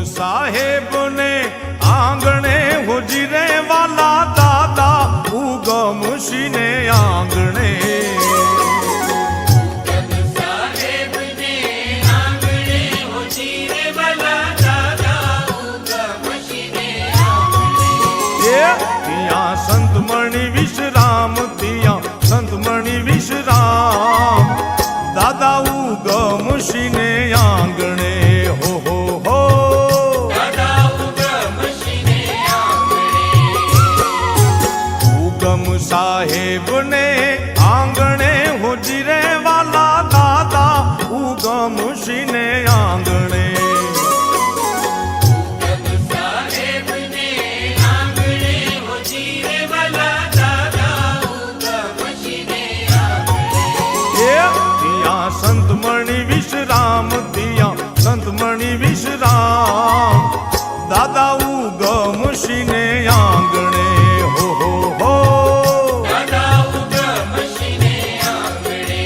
साहेब ने आंगणे हुजरे वाला दादा उगम सिंह आंगणे साहेब ने आंगणे हुजरे वाला दादा उगम सिंह आंगणे तिया संत मणि विश्राम तिया संत मणि विश्राम दादा उगम सिंह आंगणे हो दादा उगम सिंह आंगणे उगम साहेब ने आंगणे हुजरे वाला दादा उगम सिंह आंगणे साहेब ने आंगणे हुजरे वाला दादा उगम सिंह आंगणे तिया संत मणि विश्राम तिया संत मणि विश्राम दादा उगम सिंह आंगणे हो दादा उगम सिंह आंगणे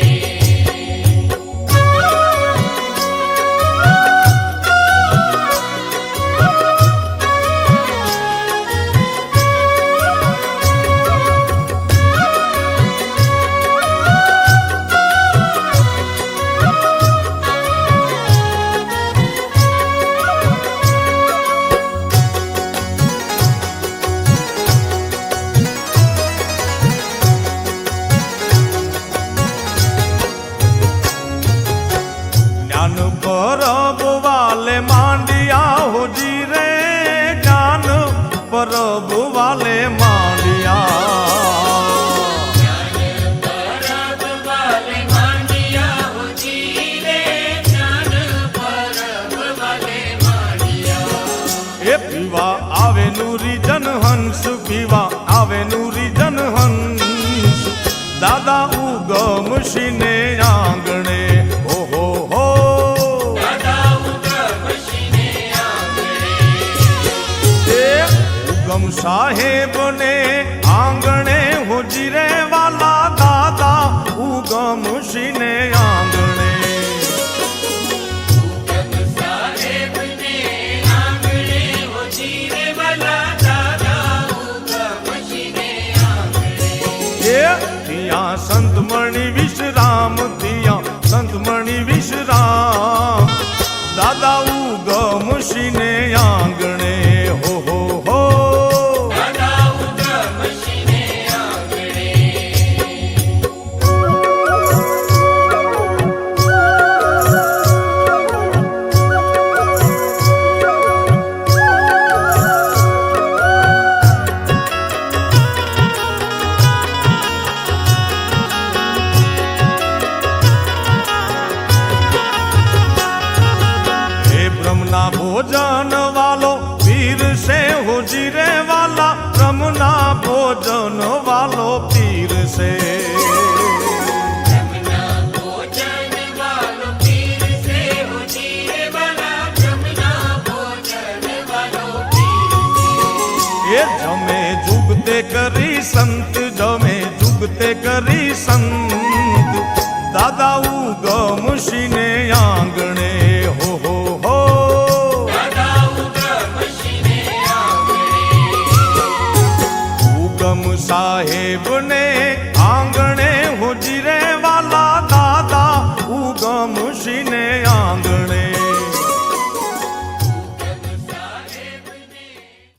ज्ञान परब वाले मांडिया होजी रे ज्ञान परब वाले मांडिया परब वाले मांडिया हुजरे ज्ञान परब वाले मांडिया ए पीवा आवे नूरी जन हंस पीवा आवे नूरी जन हंस दादा उगम सिंह आंगणे हो दादा उगम सिंह आंगणे उगम साहेब ने आंगणे हुजरे वाला दादा उगम सिंह आंगणे साहेब ने आंगणे हुजरे वाला दादा उगम सिंह आंगणे तिया संत मणि विश्राम तिया संत मणि विश्राम दादा उगम सिंह आंगणे हो दादा उगम सिंह आंगणे हे ब्रह्मना भोजन वालो पीर से हुजरे वाला ब्रह्मना भोजन वालो पीर से जमुना भोजन वालो पीर से हुजरे वाला जमुना भोजन वालो पीर से ये जमे जुगते करी संत जमे जुगते करी संत दादा उगम सिंह आंगणे हो दादा उगम सिंह आंगणे उगम साहेब ने आंगणे हुजरे वाला दादा उगम सिंह